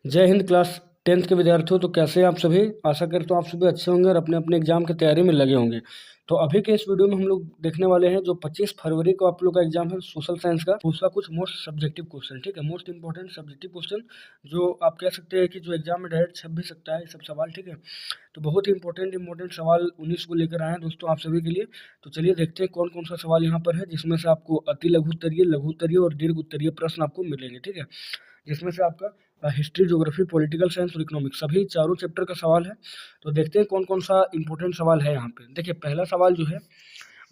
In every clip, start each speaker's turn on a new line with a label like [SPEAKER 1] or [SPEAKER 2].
[SPEAKER 1] जय Hind class 10th के विद्यार्थियों। तो कैसे हैं आप सभी? आशा करता हूँ आप सभी अच्छे होंगे और अपने अपने एग्जाम की तैयारी में लगे होंगे। तो अभी के इस वीडियो में हम लोग देखने वाले हैं जो 25 फरवरी को आप लोग का एग्जाम है सोशल साइंस का, उसका कुछ मोस्ट सब्जेक्टिव क्वेश्चन, ठीक है, मोस्ट इंपॉर्टेंट सब्जेक्टिव क्वेश्चन जो आप कह सकते हैं कि जो एग्जाम में डायरेक्ट छप भी सकता है ये सब सवाल, ठीक है। तो बहुत ही इंपॉर्टेंट सवाल 19 को लेकर आए हैं दोस्तों आप सभी के लिए। तो चलिए देखते हैं कौन कौन सा सवाल यहाँ पर है जिसमें से आपको अति लघु उत्तरीय, लघु उत्तरीय और दीर्घ उत्तरीय प्रश्न आपको मिलेंगे, ठीक है। जिसमें से आपका हिस्ट्री, ज्योग्राफी, पॉलिटिकल साइंस और इकोनॉमिक्स सभी चारों चैप्टर का सवाल है। तो देखते हैं कौन कौन सा इंपॉर्टेंट सवाल है यहाँ पे। देखिए पहला सवाल जो है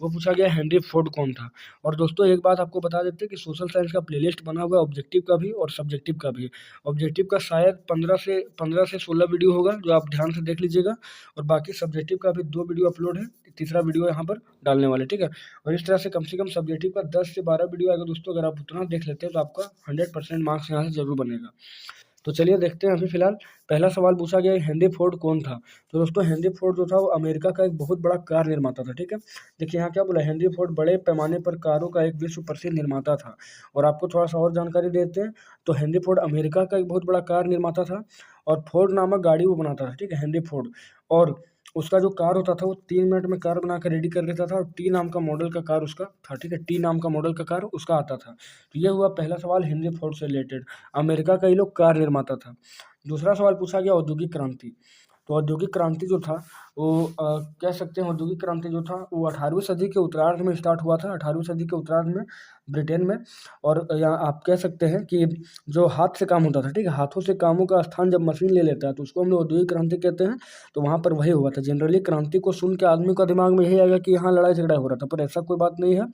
[SPEAKER 1] वो पूछा गया हेनरी फोर्ड कौन था। और दोस्तों एक बात आपको बता देते हैं कि सोशल साइंस का प्लेलिस्ट बना हुआ है ऑब्जेक्टिव का भी और सब्जेक्टिव का भी। ऑब्जेक्टिव का शायद 15 से 16 वीडियो होगा जो आप ध्यान से देख लीजिएगा, और बाकी सब्जेक्टिव का भी 2 वीडियो अपलोड है, तीसरा वीडियो यहाँ पर डालने वाले, ठीक है। और इस तरह से कम सब्जेक्टिव का 10 से 12 वीडियो आएगा दोस्तों। अगर आप उतना देख लेते हैं तो आपका 100% मार्क्स यहाँ से जरूर बनेगा। तो चलिए देखते हैं। अभी फिलहाल पहला सवाल पूछा गया हेनरी फोर्ड कौन था। तो दोस्तों हेनरी फोर्ड जो था वो अमेरिका का एक बहुत बड़ा कार निर्माता था, ठीक है। देखिए यहाँ क्या बोला, हेनरी फोर्ड बड़े पैमाने पर कारों का एक विश्व प्रसिद्ध निर्माता था। और आपको थोड़ा सा और जानकारी देते हैं। तो हेनरी फोर्ड अमेरिका का एक बहुत बड़ा कार निर्माता था और फोर्ड नामक गाड़ी वो बनाता था, ठीक है, हेनरी फोर्ड। और उसका जो कार होता था वो 3 मिनट में कार बना कर रेडी कर देता था, और टी नाम का मॉडल का कार उसका था, ठीक है, टी नाम का मॉडल का कार उसका आता था। तो ये हुआ पहला सवाल हेनरी फोर्ड से रिलेटेड। अमेरिका का ये लोग कार निर्माता था। दूसरा सवाल पूछा गया औद्योगिक क्रांति। तो औद्योगिक क्रांति जो था वो कह सकते हैं औद्योगिक क्रांति जो था वो 18वीं सदी के उत्तरार्ध में स्टार्ट हुआ था, 18वीं सदी के उत्तरार्ध में ब्रिटेन में। और यहाँ आप कह सकते हैं कि जो हाथ से काम होता था, ठीक है, हाथों से कामों का स्थान जब मशीन ले लेता है तो उसको हम लोग औद्योगिक क्रांति कहते हैं। तो वहाँ पर वही हुआ था। जनरली क्रांति को सुन के आदमी का दिमाग में यही आएगा कि यहाँ लड़ाई झगड़ा हो रहा था, पर ऐसा कोई बात नहीं है।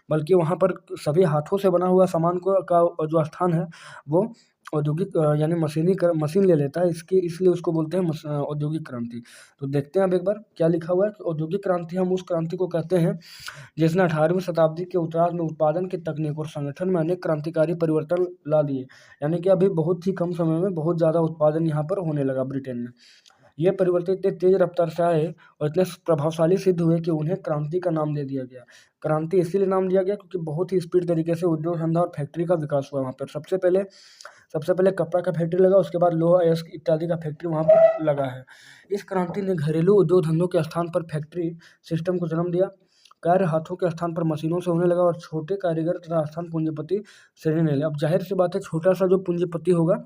[SPEAKER 1] बल्कि वहाँ पर सभी हाथों से बना हुआ सामान को का जो स्थान है वो औद्योगिक यानी मशीन ले लेता है, इसके इसलिए उसको बोलते हैं औद्योगिक क्रांति। तो देखते हैं अब एक बार क्या लिखा हुआ है कि औद्योगिक क्रांति हम उस क्रांति को कहते हैं जिसने 18वीं शताब्दी के उत्तरार्ध में उत्पादन की तकनीक और संगठन में अनेक क्रांतिकारी परिवर्तन ला दिए। यानी कि अभी बहुत ही कम समय में बहुत ज़्यादा उत्पादन यहाँ पर होने लगा ब्रिटेन में। ये परिवर्तन इतने तेज रफ्तार से आए और इतने प्रभावशाली सिद्ध हुए कि उन्हें क्रांति का नाम दे दिया गया। क्रांति इसीलिए नाम दिया गया क्योंकि बहुत ही स्पीड तरीके से उद्योग धंधा और फैक्ट्री का विकास हुआ वहाँ पर। सबसे पहले कपड़ा का फैक्ट्री लगा, उसके बाद लोहा अयस्क इत्यादि का फैक्ट्री वहाँ पर लगा है। इस क्रांति ने घरेलू उद्योग धंधों के स्थान पर फैक्ट्री सिस्टम को जन्म दिया। कार्य हाथों के स्थान पर मशीनों से होने लगा और छोटे कारीगर तथा स्थान पूंजीपति श्रेणी ने लिया। अब जाहिर सी बात है छोटा सा जो पूंजीपति होगा,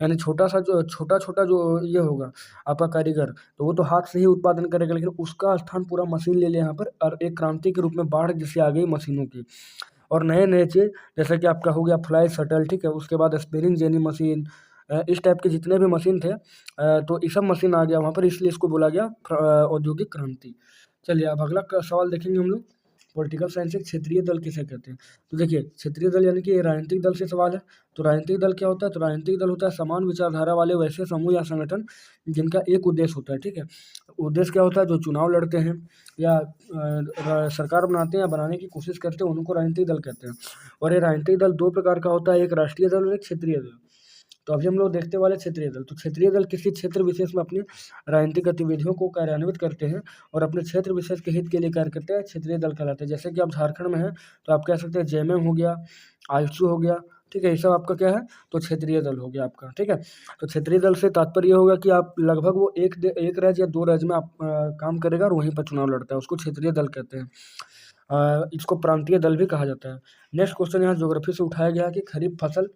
[SPEAKER 1] यानी छोटा-छोटा जो ये होगा आपका कारीगर, तो वो तो हाथ से ही उत्पादन करेगा, लेकिन उसका स्थान पूरा मशीन ले लिया यहाँ पर, और एक क्रांति के रूप में बाढ़ जैसी आ गई मशीनों की। और नए-नए चीज़ जैसे कि आपका हो गया फ्लाई शटल, ठीक है, उसके बाद स्पिनिंग जेनी मशीन, इस टाइप के जितने भी मशीन थे, तो ये सब मशीन आ गया वहाँ पर, इसलिए इसको बोला गया औद्योगिक क्रांति। चलिए अब अगला सवाल देखेंगे हम लोग। पॉलिटिकल साइंस से क्षेत्रीय दल किसे कहते हैं। तो देखिए क्षेत्रीय दल यानी कि ये राजनीतिक दल से सवाल है। तो राजनीतिक दल क्या होता है? तो राजनीतिक दल होता है समान विचारधारा वाले वैसे समूह या संगठन जिनका एक उद्देश्य होता है, ठीक है। उद्देश्य क्या होता है? जो चुनाव लड़ते हैं या सरकार बनाते हैं या बनाने की कोशिश करते हैं उनको राजनीतिक दल कहते हैं। और ये राजनीतिक दल 2 प्रकार का होता है, एक राष्ट्रीय दल और एक क्षेत्रीय दल। तो अभी हम लोग देखते वाले क्षेत्रीय दल। तो क्षेत्रीय दल किसी क्षेत्र विशेष में अपनी राजनीतिक गतिविधियों को कार्यान्वित करते हैं और अपने क्षेत्र विशेष के हित के लिए कार्य करते हैं, क्षेत्रीय दल कहलाते हैं। जैसे कि आप झारखंड में हैं तो आप कह सकते हैं जेएमएम हो गया, आजसू हो गया, ठीक है, ये सब आपका क्या है? तो क्षेत्रीय दल हो गया आपका, ठीक है। तो क्षेत्रीय दल से तात्पर्य ये होगा कि आप लगभग वो एक राज्य या 2 राज्य में आप काम करेगा और वहीं पर चुनाव लड़ता है, उसको क्षेत्रीय दल कहते हैं। इसको प्रांतीय दल भी कहा जाता है। नेक्स्ट क्वेश्चन यहाँ ज्योग्राफी से उठाया गया कि खरीफ फसल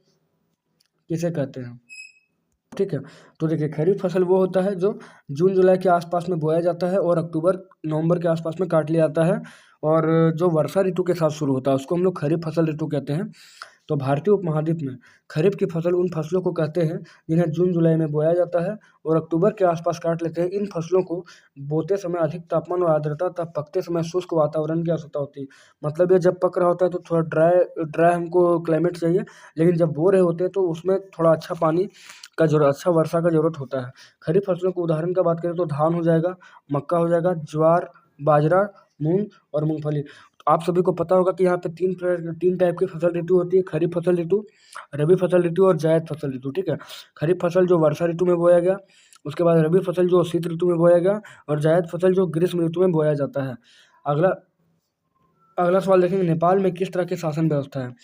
[SPEAKER 1] किसे कहते हैं, ठीक है। तो देखिए खरीफ फसल वो होता है जो जून जुलाई के आसपास में बोया जाता है और अक्टूबर नवंबर के आसपास में काट लिया जाता है, और जो वर्षा ऋतु के साथ शुरू होता है उसको हम लोग खरीफ फसल ऋतु कहते हैं। तो भारतीय उपमहाद्वीप में खरीफ की फसल उन फसलों को कहते हैं जिन्हें जून जुलाई में बोया जाता है और अक्टूबर के आसपास काट लेते हैं। इन फसलों को बोते समय अधिक तापमान और आर्द्रता तथा पकते समय शुष्क वातावरण की आवश्यकता होती है। मतलब ये जब पक रहा होता है तो थोड़ा ड्राई हमको क्लाइमेट चाहिए, लेकिन जब बो रहे होते हैं तो उसमें थोड़ा अच्छा पानी का जरूरत, अच्छा वर्षा का ज़रूरत होता है। खरीफ फसलों के उदाहरण का बात करें तो धान हो जाएगा, मक्का हो जाएगा, ज्वार, बाजरा, मूंग और मूंगफली। तो आप सभी को पता होगा कि यहाँ पे 3 टाइप की फसल ऋतु होती है, खरीफ फसल ऋतु, रबी फसल ऋतु और जायद फसल ऋतु, ठीक है। खरीफ फसल जो वर्षा ऋतु में बोया गया, उसके बाद रबी फसल जो शीत ऋतु में बोया गया, और जायद फसल जो ग्रीष्म ऋतु में बोया जाता है। अगला अगला सवाल देखेंगे नेपाल में किस तरह की शासन व्यवस्था है।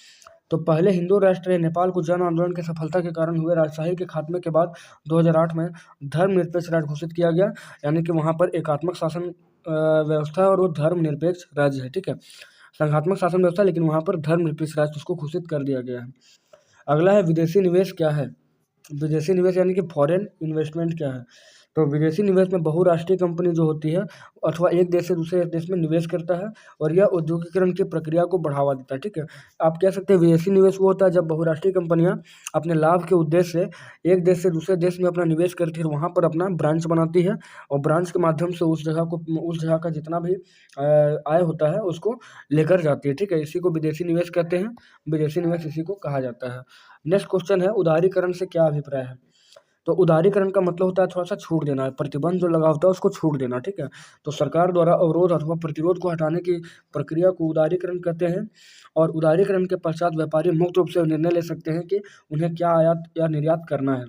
[SPEAKER 1] तो पहले हिंदू राष्ट्र नेपाल को जन आंदोलन की सफलता के कारण हुए राजशाही के खात्मे के बाद 2008 में धर्मनिरपेक्ष राज्य घोषित किया गया, यानी कि वहाँ पर एकात्मक शासन व्यवस्था और वो धर्मनिरपेक्ष राज्य है, ठीक है। संघात्मक शासन व्यवस्था, लेकिन वहाँ पर धर्मनिरपेक्ष राज्य उसको घोषित कर दिया गया है। अगला है विदेशी निवेश क्या है। विदेशी निवेश यानी कि फॉरेन इन्वेस्टमेंट क्या है। तो विदेशी निवेश में बहुराष्ट्रीय कंपनी जो होती है अथवा एक देश से दूसरे देश में निवेश करता है और यह औद्योगिकरण की प्रक्रिया को बढ़ावा देता है, ठीक है। आप कह सकते हैं विदेशी निवेश वो होता है जब बहुराष्ट्रीय कंपनियां अपने लाभ के उद्देश्य से एक देश से दूसरे देश में अपना निवेश करती है, वहाँ पर अपना ब्रांच बनाती है और ब्रांच के माध्यम से उस जगह का जितना भी आय होता है उसको लेकर जाती है, ठीक है। इसी को विदेशी निवेश कहते हैं, विदेशी निवेश इसी को कहा जाता है। नेक्स्ट क्वेश्चन है उदारीकरण से क्या अभिप्राय है। तो उदारीकरण का मतलब होता है थोड़ा सा छूट देना, प्रतिबंध जो लगा होता है उसको छूट देना, ठीक है। तो सरकार द्वारा अवरोध अथवा प्रतिरोध को हटाने की प्रक्रिया को उदारीकरण कहते हैं और उदारीकरण के पश्चात व्यापारी मुक्त रूप से निर्णय ले सकते हैं कि उन्हें क्या आयात या निर्यात करना है।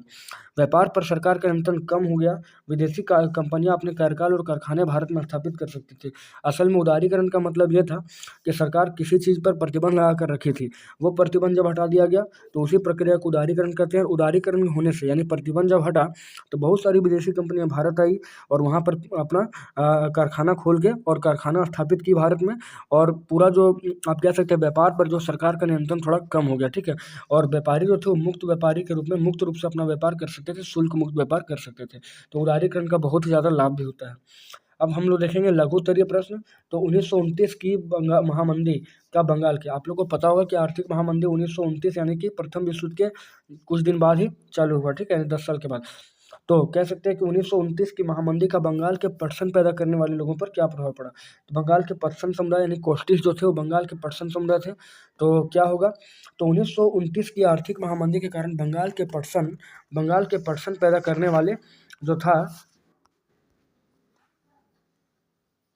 [SPEAKER 1] व्यापार पर सरकार का नियंत्रण कम हो गया, विदेशी कंपनियां अपने कार्यकाल और कारखाने भारत में स्थापित कर सकती थी। असल में उदारीकरण का मतलब यह था कि सरकार किसी चीज़ पर प्रतिबंध लगा कर रखी थी, वो प्रतिबंध जब हटा दिया गया तो उसी प्रक्रिया को उदारीकरण कहते हैं। उदारीकरण होने से यानी प्रतिबंध जब हटा तो बहुत सारी विदेशी कंपनियां भारत आई और वहाँ पर अपना कारखाना खोल के और कारखाना स्थापित की भारत में, और पूरा जो आप कह सकते हैं व्यापार पर जो सरकार का नियंत्रण थोड़ा कम हो गया, ठीक है। और व्यापारी जो थे वो मुक्त व्यापारी के रूप में मुक्त रूप से अपना व्यापार कर सकते थे, शुल्क मुक्त व्यापार कर सकते थे। तो उदारीकरण का बहुत ही ज़्यादा लाभ भी होता है। अब हम लोग देखेंगे लघु उत्तरीय प्रश्न। तो 1929 की महामंदी का बंगाल के, आप लोग को पता होगा कि आर्थिक महामंदी 1929 यानी कि प्रथम विश्व युद्ध के कुछ दिन बाद ही चालू हुआ, ठीक है, 10 साल के बाद। तो कह सकते हैं कि 1929 की महामंदी का बंगाल के पटसन पैदा करने वाले लोगों पर क्या प्रभाव पड़ा। तो बंगाल के पटसन समुदाय यानी कोस्टिस जो थे वो बंगाल के पटसन समुदाय थे। तो क्या होगा, तो 1929 की आर्थिक महामंदी के कारण बंगाल के पटसन पैदा करने वाले जो था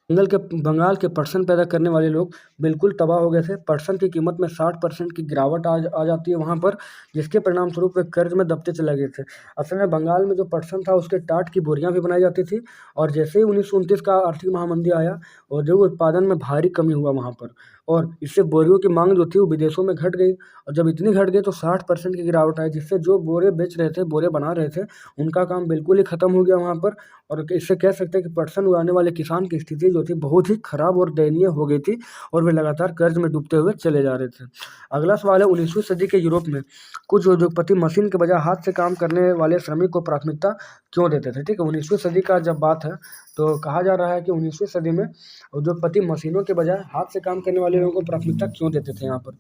[SPEAKER 1] बंगाल के पटसन पैदा करने वाले लोग बिल्कुल तबाह हो गए थे। पटसन की कीमत में 60% की गिरावट आ जाती है वहाँ पर, जिसके परिणाम स्वरूप वे कर्ज में दबते चले गए थे। असल में बंगाल में जो पटसन था उसके टाट की बोरियां भी बनाई जाती थी और जैसे ही 1929 का आर्थिक महामंदी आया औद्योगिक उत्पादन में भारी कमी हुआ वहाँ पर, और इससे बोरियों की मांग जो थी वो विदेशों में घट गई, और जब इतनी घट गई तो 60% की गिरावट आई, जिससे जो बोरे बेच रहे थे, बोरे बना रहे थे, उनका काम बिल्कुल ही ख़त्म हो गया वहाँ पर। और इससे कह सकते हैं कि पटसन उगाने वाले किसान की स्थिति जो थी बहुत ही खराब और दयनीय हो गई थी और वे लगातार कर्ज में डूबते हुए चले जा रहे थे। अगला सवाल है 19वीं सदी के यूरोप में कुछ उद्योगपति मशीन के बजाय हाथ से काम करने वाले श्रमिक को प्राथमिकता क्यों देते थे, ठीक है। 19वीं सदी का जब बात है तो कहा जा रहा है कि 19वीं सदी में उद्योगपति मशीनों के बजाय हाथ से काम करने वाले लोगों को प्राथमिकता क्यों देते थे यहाँ पर।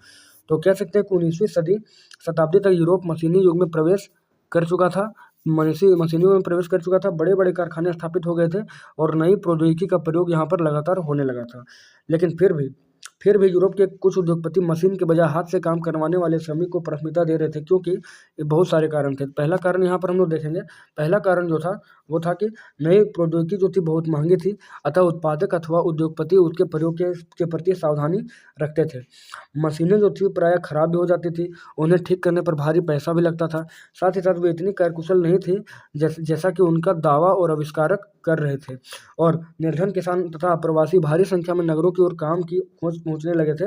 [SPEAKER 1] तो कह सकते हैं कि 19वीं शताब्दी तक यूरोप मशीनी युग में प्रवेश कर चुका था, मशीनियों में प्रवेश कर चुका था, बड़े बड़े कारखाने स्थापित हो गए थे और नई प्रौद्योगिकी का प्रयोग यहाँ पर लगातार होने लगा था। लेकिन फिर भी यूरोप के कुछ उद्योगपति मशीन के बजाय हाथ से काम करवाने वाले श्रमिक को प्राथमिकता दे रहे थे, क्योंकि ये बहुत सारे कारण थे। पहला कारण यहाँ पर हम लोग देखेंगे, पहला कारण जो था वो था कि नई प्रौद्योगिकी जो थी बहुत महंगी थी, अतः उत्पादक अथवा उद्योगपति उसके प्रयोग के प्रति सावधानी रखते थे। मशीनें जो थी प्रायः खराब भी हो जाती थी, उन्हें ठीक करने पर भारी पैसा भी लगता था। साथ ही साथ वे इतनी कार्यकुशल नहीं थी जैसा कि उनका दावा और आविष्कारक कर रहे थे, और निर्धन किसान तथा प्रवासी भारी संख्या में नगरों की ओर काम की खोज पहुंचने लगे थे।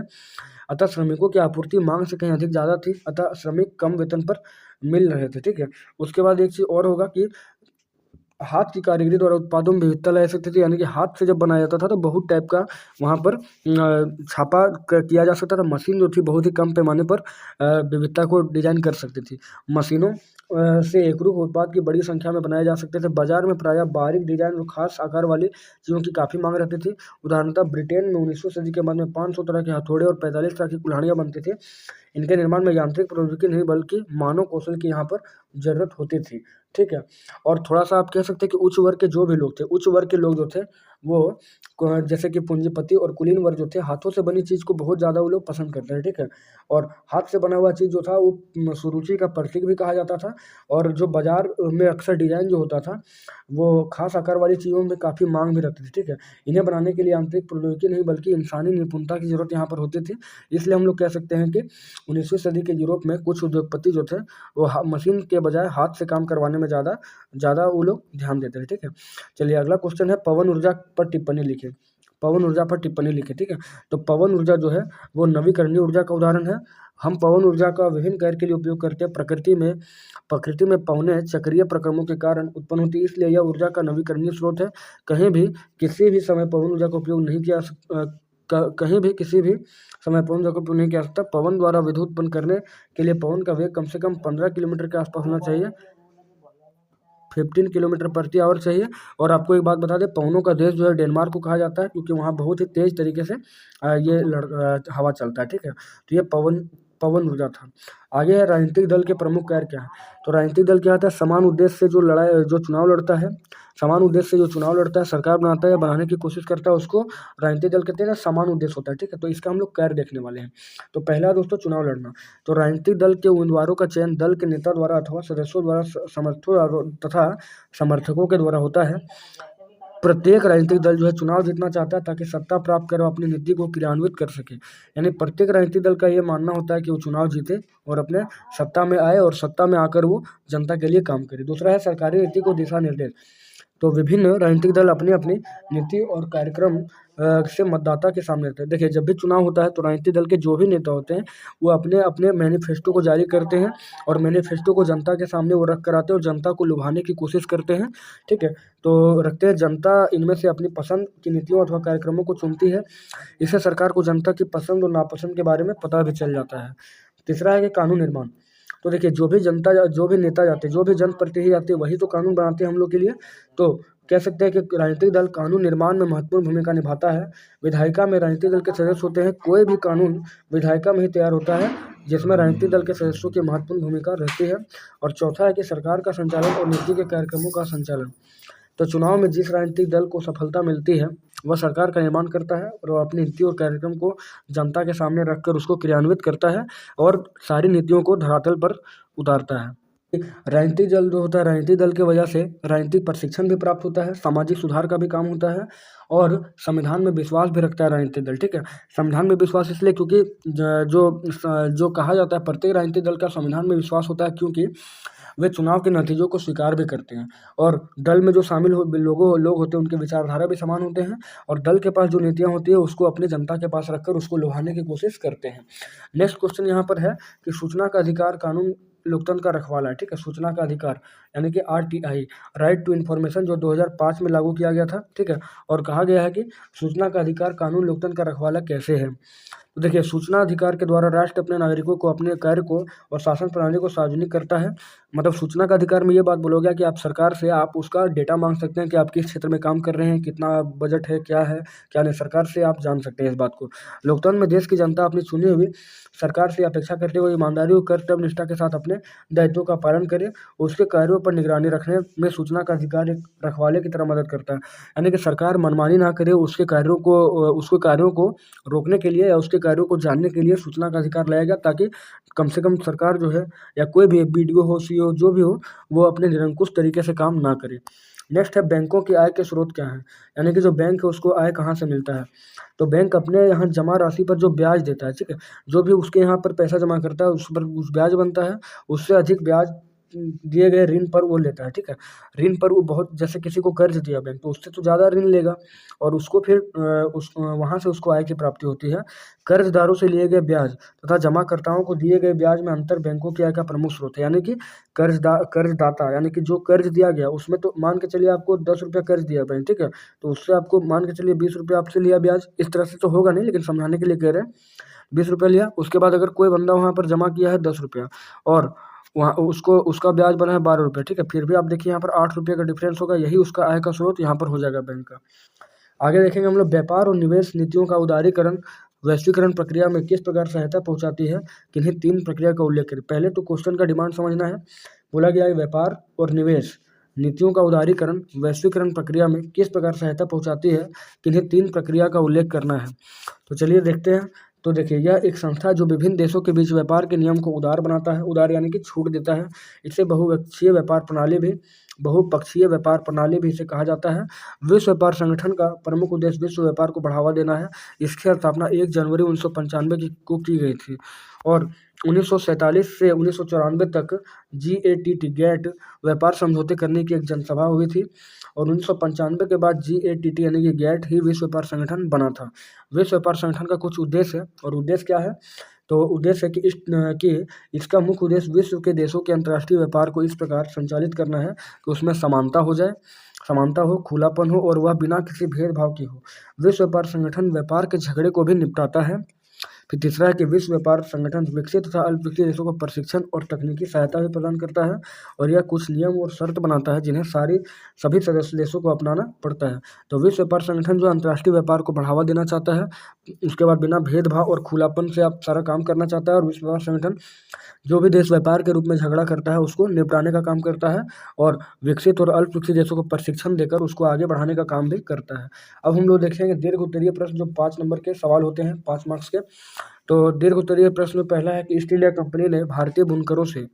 [SPEAKER 1] अतः श्रमिकों की आपूर्ति मांग से कहीं अधिक ज़्यादा थी, अतः श्रमिक कम वेतन पर मिल रहे थे, ठीक है। उसके बाद एक चीज़ और होगा कि हाथ की कारीगरी द्वारा उत्पादों में विविधता ला सकते थे, यानी कि हाथ से जब बनाया जाता था तो बहुत टाइप का वहाँ पर छापा किया जा सकता था। मशीन जो थी बहुत ही कम पैमाने पर विविधता को डिजाइन कर सकती थी। मशीनों से एकरूप उत्पाद की बड़ी संख्या में बनाए जा सकते थे। बाजार में प्रायः बारीक डिजाइन और खास आकार वाली चीज़ों की काफ़ी मांग रहती थी। उदाहरणतः ब्रिटेन में 19वीं सदी के बाद में 500 तरह के हथौड़े और 45 तरह की कुल्हाड़ियाँ बनती थी। इनके निर्माण में यांत्रिक प्रौद्योगिकी नहीं बल्कि मानव कौशल की यहाँ पर ज़रूरत होती थी, ठीक है। और थोड़ा-सा आप कह सकते हैं कि उच्च वर्ग के जो भी लोग थे, उच्च वर्ग के लोग जो थे वो जैसे कि पूंजीपति और कुलीन वर्ग जो थे, हाथों से बनी चीज़ को बहुत ज़्यादा वो लोग पसंद करते हैं, ठीक है। और हाथ से बना हुआ चीज़ जो था वो सुरुचि का प्रतीक भी कहा जाता था, और जो बाज़ार में अक्सर डिज़ाइन जो होता था वो खास आकार वाली चीज़ों में काफ़ी माँग भी रहती थी, ठीक है। इन्हें बनाने के लिए आंतरिक प्रौद्योगिकी नहीं बल्कि इंसानी निपुणता की ज़रूरत यहाँ पर होती थी। इसलिए हम लोग कह सकते हैं कि 19वीं सदी के यूरोप में कुछ उद्योगपति जो थे वो मशीन के बजाय हाथ से काम करवाने में ज़्यादा वो लोग ध्यान देते थे, ठीक है। चलिए अगला क्वेश्चन है पवन ऊर्जा पर टिप्पणी लिखें। पवन ऊर्जा पर टिप्पणी लिखें, ठीक है। तो पवन ऊर्जा जो है वो नवीकरणीय ऊर्जा का उदाहरण है हम पवन ऊर्जा का विभिन्न कार्य के लिए उपयोग करते हैं। प्रकृति में पवनें चक्रीय प्रक्रमों के कारण उत्पन्न होती है, इसलिए यह ऊर्जा का नवीकरणीय स्रोत है। कहीं भी किसी भी समय पवन ऊर्जा का उपयोग नहीं किया कहीं भी किसी भी समय पवन ऊर्जा का उपयोग नहीं किया सकता। पवन द्वारा विद्युत उत्पन्न करने के लिए पवन का वेग कम से कम 15 किलोमीटर के आसपास होना चाहिए, 15 किलोमीटर प्रति आवर चाहिए। और आपको एक बात बता दें, पवनों का देश जो है डेनमार्क को कहा जाता है, क्योंकि वहाँ बहुत ही तेज तरीके से ये हवा चलता है, ठीक है। तो ये पवन ऊर्जा था। आगे है राजनीतिक दल के प्रमुख कार्य क्या है। तो राजनीतिक दल क्या होता है, समान उद्देश्य से जो चुनाव लड़ता है, सरकार बनाता है या बनाने की कोशिश करता है, उसको राजनीतिक दल कहते हैं। समान उद्देश्य होता है, ठीक है। तो इसका हम लोग कार्य देखने वाले हैं। तो पहला दोस्तों चुनाव लड़ना। तो राजनीतिक दल के उम्मीदवारों का चयन दल के नेता द्वारा अथवा सदस्यों द्वारा तथा समर्थकों के द्वारा होता है। प्रत्येक राजनीतिक दल जो है चुनाव जीतना चाहता है ताकि सत्ता प्राप्त कर अपनी नीति को क्रियान्वित कर सके। यानी प्रत्येक राजनीतिक दल का ये मानना होता है कि वो चुनाव जीते और अपने सत्ता में आए और सत्ता में आकर वो जनता के लिए काम करे। दूसरा है सरकारी नीति को दिशा निर्देश। तो विभिन्न राजनीतिक दल अपनी अपनी नीति और कार्यक्रम से मतदाता के सामने रखते हैं। देखिए, जब भी चुनाव होता है तो राजनीतिक दल के जो भी नेता होते हैं वो अपने अपने मैनिफेस्टो को जारी करते हैं और मैनिफेस्टो को जनता के सामने वो रख कर आते हैं और जनता को लुभाने की कोशिश करते हैं, ठीक है। तो रखते हैं, जनता इनमें से अपनी पसंद की नीतियों अथवा कार्यक्रमों को चुनती है। इससे सरकार को जनता की पसंद और नापसंद के बारे में पता भी चल जाता है। तीसरा है कि कानून निर्माण। तो देखिए, जो भी नेता जाते हैं, जो भी जनप्रतिनिधि आते हैं, वही तो कानून बनाते हैं हम लोग के लिए। तो कह सकते हैं कि राजनीतिक दल कानून निर्माण में महत्वपूर्ण भूमिका निभाता है। विधायिका में राजनीतिक दल के सदस्य होते हैं। कोई भी कानून विधायिका में ही तैयार होता है, जिसमें राजनीतिक दल के सदस्यों की महत्वपूर्ण भूमिका रहती है। और चौथा है कि सरकार का संचालन और नीति के कार्यक्रमों का संचालन। तो चुनाव में जिस राजनीतिक दल को सफलता मिलती है वह सरकार का निर्माण करता है और वह अपनी नीति और कार्यक्रम को जनता के सामने रखकर उसको क्रियान्वित करता है और सारी नीतियों को धरातल पर उतारता है। राजनीतिक दल जो होता है, राजनीतिक दल की वजह से राजनीतिक प्रशिक्षण भी प्राप्त होता है, सामाजिक सुधार का भी काम होता है और संविधान में विश्वास भी रखता है राजनीतिक दल, ठीक है। संविधान में विश्वास इसलिए क्योंकि जो कहा जाता है, प्रत्येक राजनीतिक दल का संविधान में विश्वास होता है, क्योंकि वे चुनाव के नतीजों को स्वीकार भी करते हैं और दल में जो शामिल लोग होते हैं उनके विचारधारा भी समान होते हैं और दल के पास जो नीतियाँ होती है उसको अपनी जनता के पास रखकर उसको लुभाने की कोशिश करते हैं। नेक्स्ट क्वेश्चन यहाँ पर है कि सूचना का अधिकार कानून लोकतंत्र का रखवाला है, ठीक है। सूचना का अधिकार यानी कि RTI, राइट टू इन्फॉर्मेशन, जो 2005 में लागू किया गया था, ठीक है। और कहा गया है कि सूचना का अधिकार कानून लोकतंत्र का रखवाला कैसे है। तो देखिए, सूचना अधिकार के द्वारा राष्ट्र अपने नागरिकों को अपने कार्य को और शासन प्रणाली को सार्वजनिक करता है। मतलब सूचना का अधिकार में ये बात बोलोगे कि आप सरकार से आप उसका डेटा मांग सकते हैं कि आप किस क्षेत्र में काम कर रहे हैं, कितना बजट है, क्या नहीं, सरकार से आप जान सकते हैं इस बात को। लोकतंत्र में देश की जनता अपनी चुनी हुई सरकार से अपेक्षा करते हुए ईमानदारी और कर्तव्य निष्ठा के साथ अपने दायित्वों का पालन करे, उसके कार्यों पर निगरानी रखने में सूचना का अधिकार एक रखवाले की तरह मदद करता है। यानी कि सरकार मनमानी ना करे, उसके कार्यों को रोकने के लिए या उसके कार्यों को जानने के लिए सूचना का अधिकार लाया गया, ताकि कम से कम सरकार जो है या कोई भी BDO हो, CO जो भी हो, वो अपने निरंकुश तरीके से काम ना करे। नेक्स्ट है बैंकों की आय के स्रोत क्या है। यानी कि जो बैंक है उसको आय कहाँ से मिलता है। तो बैंक अपने यहाँ जमा राशि पर जो ब्याज देता है, ठीक है, जो भी उसके यहाँ पर पैसा जमा करता है उस पर कुछ ब्याज बनता है, उससे अधिक ब्याज दिए गए ऋण पर वो लेता है, ठीक है। ऋण पर वो बहुत, जैसे किसी को कर्ज दिया बैंक तो उससे तो ज़्यादा ऋण लेगा और उसको फिर वहाँ से उसको आय की प्राप्ति होती है। कर्जदारों से लिए गए ब्याज तथा जमाकर्ताओं को दिए गए ब्याज में अंतर बैंकों की आय का प्रमुख स्रोत है। यानी कि कर्जदाता यानी कि जो कर्ज दिया गया उसमें तो मान के चलिए आपको 10 रुपया कर्ज दिया बैंक, ठीक है, तो उससे आपको मान के चलिए 20 रुपया आपसे लिया ब्याज। इस तरह से तो होगा नहीं, लेकिन समझाने के लिए कह रहे हैं 20 रुपया लिया। उसके बाद अगर कोई बंदा वहाँ पर जमा किया है 10 रुपया और वहाँ उसका ब्याज बना है 12 रुपये, ठीक है, फिर भी आप देखिए यहाँ पर 8 रुपये का डिफरेंस होगा, यही उसका आय का स्रोत यहाँ पर हो जाएगा बैंक का। आगे देखेंगे हम लोग व्यापार और निवेश नीतियों का उदारीकरण वैश्वीकरण प्रक्रिया में किस प्रकार सहायता पहुँचाती है, किन्हीं 3 प्रक्रिया का उल्लेख करें। पहले तो क्वेश्चन का डिमांड समझना है। बोला गया है व्यापार और निवेश नीतियों का उदारीकरण वैश्वीकरण प्रक्रिया में किस प्रकार सहायता पहुँचाती है, किन्हीं 3 प्रक्रिया का उल्लेख करना है। तो चलिए देखते हैं। तो देखिए, यह एक संस्था जो विभिन्न देशों के बीच व्यापार के नियम को उदार बनाता है, उदार यानी कि छूट देता है। इसे बहुपक्षीय व्यापार प्रणाली भी इसे कहा जाता है। विश्व व्यापार संगठन का प्रमुख उद्देश्य विश्व व्यापार को बढ़ावा देना है। इसकी स्थापना 1 जनवरी 1995 को की गई थी और 1947 से 1994 तक GATT व्यापार समझौते करने की एक जनसभा हुई थी और 1995 के बाद GATT यानी कि गैट ही विश्व व्यापार संगठन बना था। विश्व व्यापार संगठन का कुछ उद्देश्य है और उद्देश्य क्या है तो उद्देश्य है कि इसका मुख्य उद्देश्य विश्व के देशों के अंतर्राष्ट्रीय व्यापार को इस प्रकार संचालित करना है कि उसमें समानता हो, खुलापन हो और वह बिना किसी भेदभाव की हो। विश्व व्यापार संगठन व्यापार के झगड़े को भी निपटाता है। फिर तीसरा है कि विश्व व्यापार संगठन विकसित तथा अल्पविकसित देशों को प्रशिक्षण और तकनीकी सहायता भी प्रदान करता है और यह कुछ नियम और शर्त बनाता है जिन्हें सभी सदस्य देशों को अपनाना पड़ता है। तो विश्व व्यापार संगठन जो अंतर्राष्ट्रीय व्यापार को बढ़ावा देना चाहता है, उसके बाद बिना भेदभाव और खुलापन से आप सारा काम करना चाहता है, और विश्व व्यापार संगठन जो भी देश व्यापार के रूप में झगड़ा करता है उसको निपटाने का काम करता है और विकसित और अल्प विकसित देशों को प्रशिक्षण देकर उसको आगे बढ़ाने का काम भी करता है। अब हम लोग देखेंगे दीर्घ उत्तरीय प्रश्न, जो 5 नंबर के सवाल होते हैं, 5 मार्क्स के। तो दीर्घ उत्तरीय प्रश्न में पहला है कि ईस्ट इंडिया कंपनी ने भारतीय बुनकरों से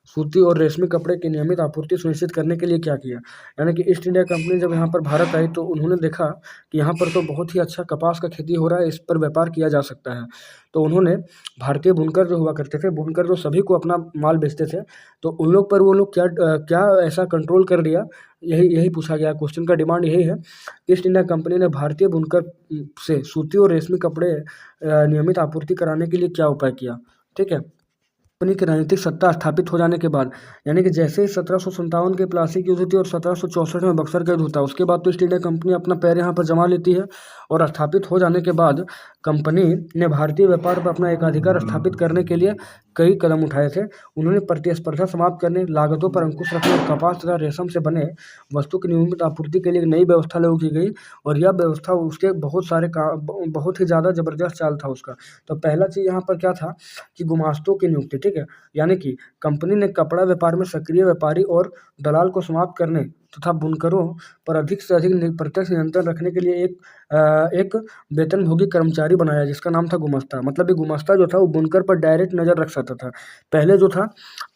[SPEAKER 1] सूती और रेशमी कपड़े की नियमित आपूर्ति सुनिश्चित करने के लिए क्या किया। यानी कि ईस्ट इंडिया कंपनी जब यहाँ पर भारत आई तो उन्होंने देखा कि यहाँ पर तो बहुत ही अच्छा कपास का खेती हो रहा है, इस पर व्यापार किया जा सकता है। तो उन्होंने भारतीय बुनकर जो हुआ करते थे, बुनकर जो सभी को अपना माल बेचते थे, तो उन लोग पर वो लोग क्या ऐसा कंट्रोल कर दिया, यही पूछा गया। क्वेश्चन का डिमांड यही है, ईस्ट इंडिया कंपनी ने भारतीय बुनकर से सूती और रेशमी कपड़े नियमित आपूर्ति कराने के लिए क्या उपाय किया। ठीक है, कंपनी की राजनीतिक सत्ता स्थापित हो जाने के बाद, यानी कि जैसे ही 1757 के प्लासी की युद्ध हुई और 1764 में बक्सर का युद्ध होता है, उसके बाद तो ईस्ट इंडिया कंपनी अपना पैर यहाँ पर जमा लेती है और स्थापित हो जाने के बाद कंपनी ने भारतीय व्यापार पर अपना एकाधिकार स्थापित करने के लिए कई कदम उठाए थे। उन्होंने प्रतिस्पर्धा समाप्त करने, लागतों पर अंकुश रखने और कपास तथा रेशम से बने वस्तु की नियमित आपूर्ति के लिए नई व्यवस्था लागू की गई और यह व्यवस्था उसके बहुत ही ज़्यादा जबरदस्त चाल था उसका। तो पहला चीज़ यहाँ पर क्या था कि गुमास्तों की नियुक्ति। ठीक है, यानी कि कंपनी ने कपड़ा व्यापार में सक्रिय व्यापारी और दलाल को समाप्त करने तथा बुनकरों पर अधिक से अधिक प्रत्यक्ष नियंत्रण रखने के लिए एक वेतनभोगी कर्मचारी बनाया जिसका नाम था गुमास्ता। मतलब ये गुमास्ता जो था वो बुनकर पर डायरेक्ट नज़र रख सकता था। पहले जो था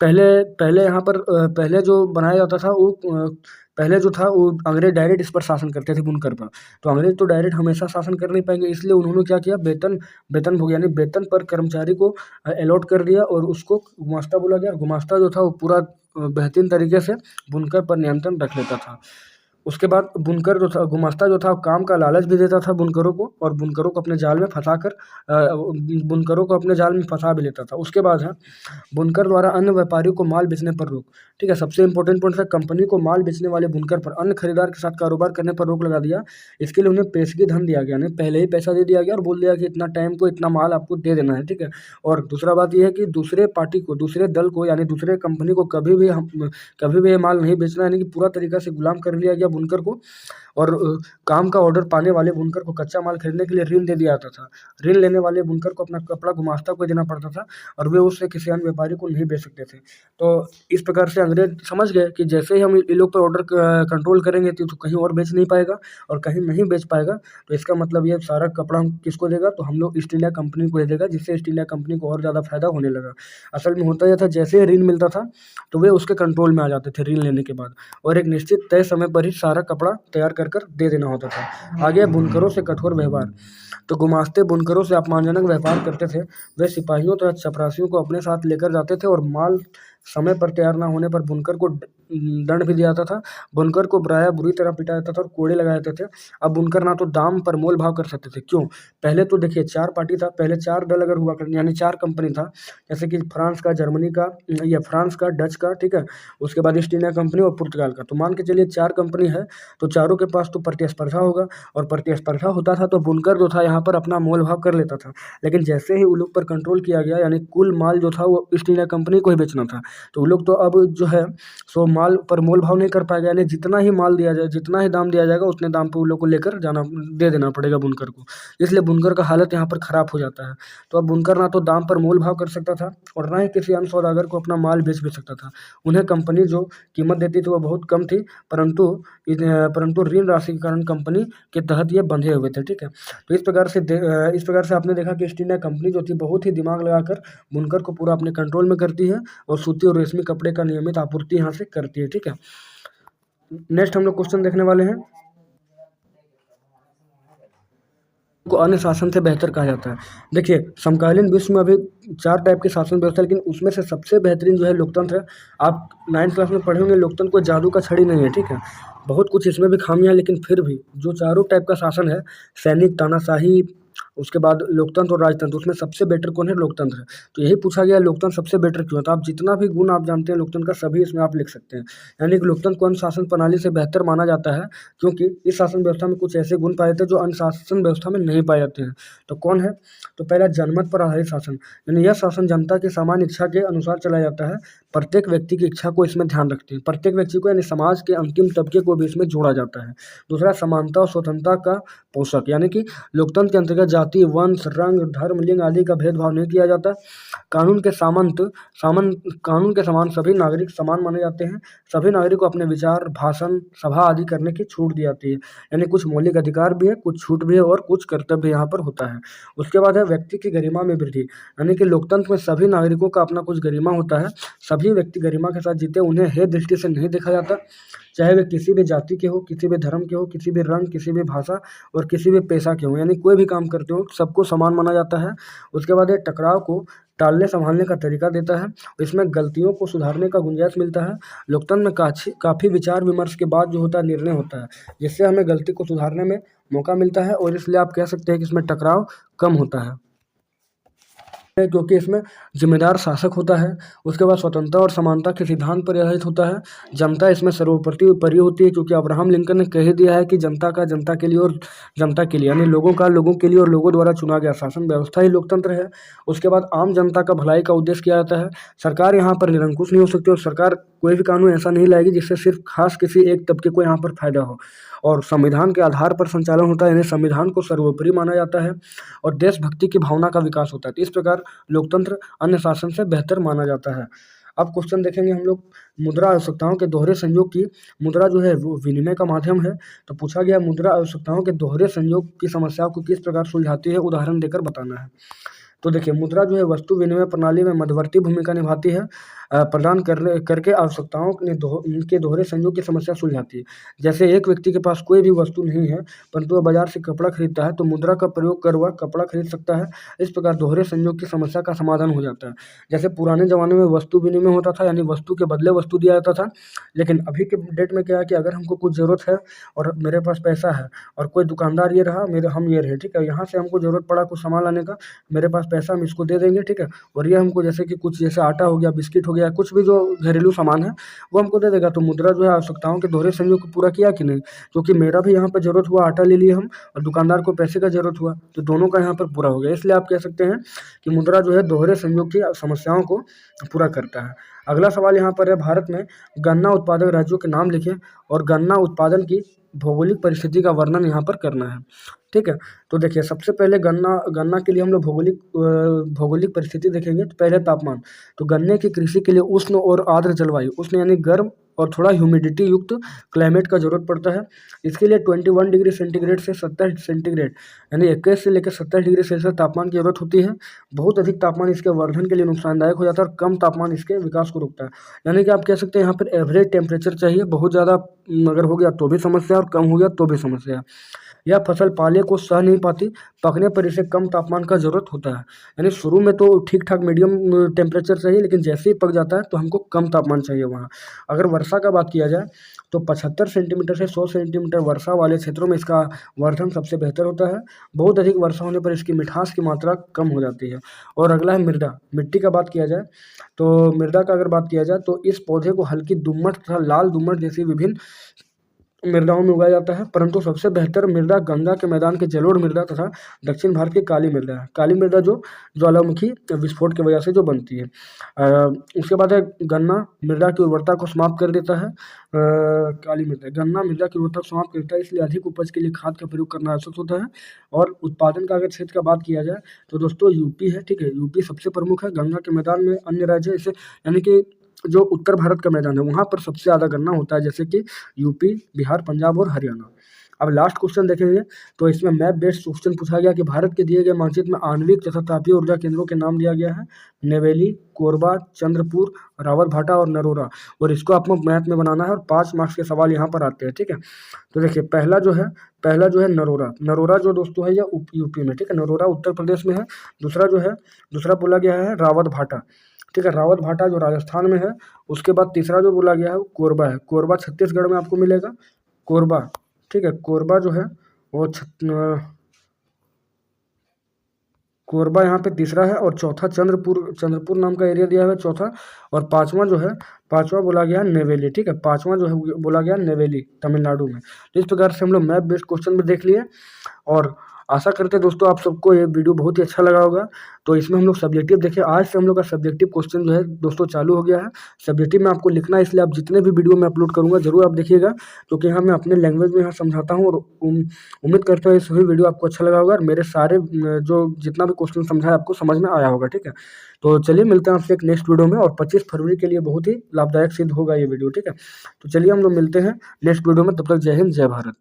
[SPEAKER 1] पहले यहाँ पर पहले जो बनाया जाता था वो अंग्रेज डायरेक्ट इस पर शासन करते थे बुनकर पर। तो अंग्रेज तो डायरेक्ट हमेशा शासन कर नहीं पाएंगे, इसलिए उन्होंने क्या किया, वेतनभोगी यानी वेतन पर कर्मचारी को अलॉट कर दिया और उसको गुमास्ता बोला गया। गुमास्ता जो था वो पूरा बेहतरीन तरीके से बुनकर पर नियंत्रण रख लेता था। उसके बाद बुनकर जो था, गुमास्ता जो था, काम का लालच भी देता था बुनकरों को और बुनकरों को अपने जाल में फंसा भी लेता था। उसके बाद है बुनकर द्वारा अन्य व्यापारियों को माल बेचने पर रोक। ठीक है, सबसे इंपॉर्टेंट पॉइंट है, कंपनी को माल बेचने वाले बुनकर पर अन्य खरीदार के साथ कारोबार करने पर रोक लगा दिया। इसके लिए उन्हें पेशगी धन दिया गया, यानी पहले ही पैसा दे दिया गया और बोल दिया कि इतना टाइम को इतना माल आपको दे देना है। ठीक है, और दूसरा बात यह है कि दूसरे पार्टी को, दूसरे दल को, यानी दूसरे कंपनी को कभी भी ये माल नहीं बेचना, यानी कि पूरा तरीका से गुलाम कर लिया गया बुनकर को। और काम का ऑर्डर पाने वाले बुनकर को कच्चा माल खरीदने के लिए ऋण दे दिया जाता था। ऋण लेने वाले बुनकर को अपना कपड़ा गुमास्ता को देना पड़ता था और वे उससे किसी अन्य व्यापारी को नहीं बेच सकते थे। तो इस प्रकार से अंग्रेज समझ गए कि जैसे ही हम इन लोग पर ऑर्डर कंट्रोल करेंगे तो कहीं और बेच नहीं पाएगा और कहीं नहीं बेच पाएगा, तो इसका मतलब ये सारा कपड़ा हम किसको देगा, तो हम लोग ईस्ट इंडिया कंपनी को दे देगा, जिससे ईस्ट इंडिया कंपनी को और ज़्यादा फायदा होने लगा। असल में होता यह था, जैसे ही ऋण मिलता था तो वे उसके कंट्रोल में आ जाते थे ऋण लेने के बाद, और एक निश्चित तय समय पर ही सारा कपड़ा तैयार कर दे देना होता था। आगे बुनकरों से कठोर व्यवहार। तो गुमास्ते बुनकरों से अपमानजनक व्यवहार करते थे। वे सिपाहियों तथा चपरासियों को अपने साथ लेकर जाते थे और माल समय पर तैयार ना होने पर बुनकर को दंड भी दिया जाता था। बुनकर को बुरी तरह पिटाया जाता था और कोड़े लगाए जाते थे। अब बुनकर ना तो दाम पर मोल भाव कर सकते थे। क्यों? पहले तो देखिए 4 पार्टी था, पहले 4 दल अगर हुआ करते, यानी 4 कंपनी था, जैसे कि फ्रांस का, जर्मनी का, या फ्रांस का, डच का, ठीक है, उसके बाद ईस्ट इंडिया कंपनी और पुर्तगाल का। तो मान के चलिए 4 कंपनी है, तो चारों के पास तो प्रतिस्पर्धा होगा, और प्रतिस्पर्धा होता था तो बुनकर जो था यहाँ पर अपना मोल भाव कर लेता था। लेकिन जैसे ही उन लोग पर कंट्रोल किया गया, यानी कुल माल जो था वो ईस्ट इंडिया कंपनी को ही बेचना था, तो वो लोग तो अब जो है सो माल पर मोल भाव नहीं कर पाएगा, यानी जितना ही माल दिया जाए, जितना ही दाम दिया जाएगा उतने दाम पे उन लोग को लेकर दे देना पड़ेगा बुनकर को। इसलिए बुनकर का हालत यहाँ पर खराब हो जाता है। तो अब बुनकर ना तो दाम पर मोल भाव कर सकता था और ना ही किसी अन्य सौदागर को अपना माल बेच भी सकता था। उन्हें कंपनी जो कीमत देती थी वो बहुत कम थी, परंतु ऋण राशि के कारण कंपनी के तहत ये बंधे हुए थे। ठीक है, तो इस प्रकार से आपने देखा कि ईस्ट इंडिया कंपनी जो थी बहुत ही दिमाग लगाकर बुनकर को पूरा अपने कंट्रोल में करती है और सूती और रेशमी कपड़े का नियमित आपूर्ति यहाँ से करती है। ठीक है, नेक्स्ट हम लोग क्वेश्चन देखने वाले हैं को अन्य शासन से बेहतर कहा जाता है। देखिए, समकालीन विश्व में अभी 4 टाइप के शासन व्यवस्था, लेकिन उसमें से सबसे बेहतरीन जो है लोकतंत्र है। आप 9th क्लास में पढ़े होंगे, लोकतंत्र कोई जादू का छड़ी नहीं है। ठीक है, बहुत कुछ इसमें भी खामियां, लेकिन फिर भी जो चारों टाइप का शासन है, सैनिक, तानाशाही उसके बाद लोकतंत्र और राजतंत्र, उसमें सबसे बेटर कौन है? लोकतंत्र है। तो यही पूछा गया लोकतंत्र सबसे बेटर क्यों है? तो आप जितना भी गुण आप जानते हैं लोकतंत्र का सभी इसमें आप लिख सकते हैं। यानी कि लोकतंत्र को अन्य शासन प्रणाली से बेहतर माना जाता है क्योंकि इस शासन व्यवस्था में कुछ ऐसे गुण पाए जाते हैं जो अन्य शासन व्यवस्था में नहीं पाए जाते हैं। तो कौन है? तो पहला जनमत पर आधारित शासन, यानी यह शासन जनता की सामान्य इच्छा के अनुसार चलाया जाता है। प्रत्येक व्यक्ति की इच्छा को इसमें ध्यान रखते हैं, प्रत्येक व्यक्ति को यानी समाज के अंतिम तबके को भी इसमें जोड़ा जाता है। दूसरा समानता और स्वतंत्रता का पोषक, यानी कि लोकतंत्र के अंतर्गत जाति, वंश, रंग, धर्म, लिंग आदि का भेदभाव नहीं किया जाता। कानून के कानून के समान सभी नागरिक समान माने जाते हैं। सभी नागरिक को अपने विचार, भाषण, सभा आदि करने की छूट दी जाती है। यानी कुछ मौलिक अधिकार भी है, कुछ छूट भी है और कुछ कर्तव्य यहाँ पर होता है। उसके बाद है व्यक्ति की गरिमा में वृद्धि, यानी कि लोकतंत्र में सभी नागरिकों का अपना कुछ गरिमा होता है। सभी व्यक्ति गरिमा के साथ जीते, उन्हें हे दृष्टि से नहीं देखा जाता, चाहे वे किसी भी जाति के हो, किसी भी धर्म के हो, किसी भी रंग, किसी भी भाषा और किसी भी पेशा के हो, यानी कोई भी काम करते हो सबको समान माना जाता है। उसके बाद ये टकराव को टालने संभालने का तरीका देता है, इसमें गलतियों को सुधारने का गुंजाइश मिलता है। लोकतंत्र में काफ़ी विचार विमर्श के बाद जो होता है निर्णय होता है, जिससे हमें गलती को सुधारने में मौका मिलता है और इसलिए आप कह सकते हैं कि इसमें टकराव कम होता है क्योंकि इसमें जिम्मेदार शासक होता है। उसके बाद स्वतंत्रता और समानता के सिद्धांत पर आधारित होता है। जनता इसमें सर्वोपरि होती है क्योंकि अब्राहम लिंकन ने कह दिया है कि जनता का जनता के लिए और जनता के लिए, यानी लोगों का लोगों के लिए और लोगों द्वारा चुना गया शासन व्यवस्था ही लोकतंत्र है। उसके बाद आम जनता का भलाई का उद्देश्य किया जाता है। सरकार यहाँ पर निरंकुश नहीं हो सकती और सरकार कोई भी कानून ऐसा नहीं लाएगी जिससे सिर्फ खास किसी एक तबके को यहाँ पर फायदा हो, और संविधान के आधार पर संचालन होता है, यानी संविधान को सर्वोपरि माना जाता है और देशभक्ति की भावना का विकास होता है। तो इस प्रकार लोकतंत्र अन्य शासन से बेहतर माना जाता है। अब क्वेश्चन देखेंगे हम लोग मुद्रा आवश्यकताओं के दोहरे संयोग की। मुद्रा जो है वो विनिमय का माध्यम है, तो पूछा गया मुद्रा आवश्यकताओं के दोहरे संयोग की समस्या को किस प्रकार सुलझाती है, उदाहरण देकर बताना है। तो देखिए मुद्रा जो है वस्तु विनिमय प्रणाली में मध्यवर्ती भूमिका निभाती है, प्रदान करके आवश्यकताओं के दोहरे संयोग की समस्या सुलझाती है। जैसे एक व्यक्ति के पास कोई भी वस्तु नहीं है परंतु वह बाजार से कपड़ा खरीदता है तो मुद्रा का प्रयोग कर वह कपड़ा खरीद सकता है। इस प्रकार दोहरे संयोग की समस्या का समाधान हो जाता है। जैसे पुराने ज़माने में वस्तु विनिमय होता था, यानी वस्तु के बदले वस्तु दिया जाता था, लेकिन अभी के डेट में क्या है कि अगर हमको कुछ ज़रूरत है और मेरे पास पैसा है और कोई दुकानदार ये रहा, हम ये रहे, ठीक है, यहाँ से हमको ज़रूरत पड़ा कुछ सामान लाने का, मेरे पास पैसा हम इसको दे देंगे, ठीक है, और ये हमको जैसे कि कुछ जैसे आटा हो गया, बिस्किट हो गया, कुछ भी जो घरेलू सामान है वो हमको दे देगा। तो मुद्रा जो है आवश्यकताओं के दोहरे संयोग को पूरा किया कि नहीं, क्योंकि मेरा भी यहाँ पर ज़रूरत हुआ, आटा ले लिए हम, और दुकानदार को पैसे का ज़रूरत हुआ, तो दोनों का यहाँ पर पूरा हो गया। इसलिए आप कह सकते हैं कि मुद्रा जो है दोहरे संयोग की समस्याओं को पूरा करता है। अगला सवाल यहाँ पर है, भारत में गन्ना उत्पादक राज्यों के नाम लिखें और गन्ना उत्पादन की भौगोलिक परिस्थिति का वर्णन यहाँ पर करना है, ठीक है। तो देखिए सबसे पहले गन्ना के लिए हम लोग भौगोलिक परिस्थिति देखेंगे। तो पहले तापमान, तो गन्ने की कृषि के लिए उष्ण और आर्द्र जलवायु, उष्ण यानी गर्म और थोड़ा ह्यूमिडिटी युक्त क्लाइमेट का जरूरत पड़ता है। इसके लिए 21 डिग्री सेंटीग्रेड से 70 सेंटीग्रेड यानी 21 से लेकर 70 डिग्री सेल्सियस तापमान की जरूरत होती है। बहुत अधिक तापमान इसके वर्धन के लिए नुकसानदायक हो जाता है और कम तापमान इसके विकास को रोकता है। यानी कि आप कह सकते हैं यहाँ पर एवरेज टेम्परेचर चाहिए, बहुत ज़्यादा अगर हो गया तो भी समस्या और कम हो गया तो भी समस्या। यह फसल पाले को सह नहीं पाती, पकने पर इसे कम तापमान का ज़रूरत होता है। यानी शुरू में तो ठीक ठाक मीडियम टेम्परेचर चाहिए, लेकिन जैसे ही पक जाता है तो हमको कम तापमान चाहिए वहाँ। अगर वर्षा का बात किया जाए तो 75 सेंटीमीटर से 100 सेंटीमीटर वर्षा वाले क्षेत्रों में इसका वर्धन सबसे बेहतर होता है। बहुत अधिक वर्षा होने पर इसकी मिठास की मात्रा कम हो जाती है। और अगला है मृदा, मिट्टी का बात किया जाए तो मृदा का अगर बात किया जाए तो इस पौधे को हल्की दोमट तथा लाल दोमट जैसी विभिन्न मृदाओं में उगाया जाता है, परंतु सबसे बेहतर मृदा गंगा के मैदान के जलोढ़ मृदा तथा दक्षिण भारत की काली मृदा है। काली मृदा जो ज्वालामुखी विस्फोट की वजह से जो बनती है। उसके बाद है गन्ना मृदा की उर्वरता को समाप्त कर देता है। काली मृदा, गन्ना मृदा की उर्वरता को समाप्त करता है, इसलिए अधिक उपज के लिए खाद का प्रयोग करना आवश्यक होता है। और उत्पादन का अगर क्षेत्र का बात किया जाए तो दोस्तों यूपी है, ठीक है, यूपी सबसे प्रमुख है। गंगा के मैदान में अन्य राज्य ऐसे यानी कि जो उत्तर भारत का मैदान है वहाँ पर सबसे ज़्यादा गन्ना होता है, जैसे कि यूपी, बिहार, पंजाब और हरियाणा। अब लास्ट क्वेश्चन देखेंगे तो इसमें मैप बेस्ड क्वेश्चन पूछा गया कि भारत के दिए गए मानचित्र में आणविक तथा तापीय ऊर्जा केंद्रों के नाम दिया गया है। नेवेली, कोरबा, चंद्रपुर, रावतभाटा और नरोरा, और इसको आपको मैथ में बनाना है और 5 मार्क्स के सवाल यहाँ पर आते हैं, ठीक है। तो देखिए पहला जो है नरोरा। नरोरा जो दोस्तों है यह यूपी में, ठीक है, नरोरा उत्तर प्रदेश में है। दूसरा बोला गया है रावतभाटा, ठीक है, रावतभाटा जो राजस्थान में है। उसके बाद तीसरा जो बोला गया है वो कोरबा है। कोरबा छत्तीसगढ़ में आपको मिलेगा, कोरबा, ठीक है। कोरबा जो है वो कोरबा यहाँ पे तीसरा है, और चौथा चंद्रपुर नाम का एरिया दिया हुआ है चौथा, और पांचवा जो है, पांचवा बोला गया है नेवेली। ठीक है, पांचवा जो है बोला गया नेवेली, तमिलनाडु में। तो इस प्रकार से हम लोग मैप बेस्ड क्वेश्चन भी देख लिए, और आशा करते हैं दोस्तों आप सबको ये वीडियो बहुत ही अच्छा लगा होगा। तो इसमें हम लोग सब्जेक्टिव देखे, आज से हम लोग का सब्जेक्टिव क्वेश्चन जो है दोस्तों चालू हो गया है। सब्जेक्टिव में आपको लिखना है, इसलिए आप जितने भी वीडियो मैं अपलोड करूँगा जरूर आप देखिएगा, क्योंकि यहाँ मैं अपने लैंग्वेज में यहाँ समझाता हूँ, और उम्मीद करता हूँ ये सभी वीडियो आपको अच्छा लगा होगा, और मेरे सारे जो जितना भी क्वेश्चन समझा है आपको समझ में आया होगा। ठीक है, तो चलिए मिलते हैं आपसे एक नेक्स्ट वीडियो में, और 25 फरवरी के लिए बहुत ही लाभदायक सिद्ध होगा ये वीडियो। ठीक है, तो चलिए हम लोग मिलते हैं नेक्स्ट वीडियो में, तब तक जय हिंद जय भारत।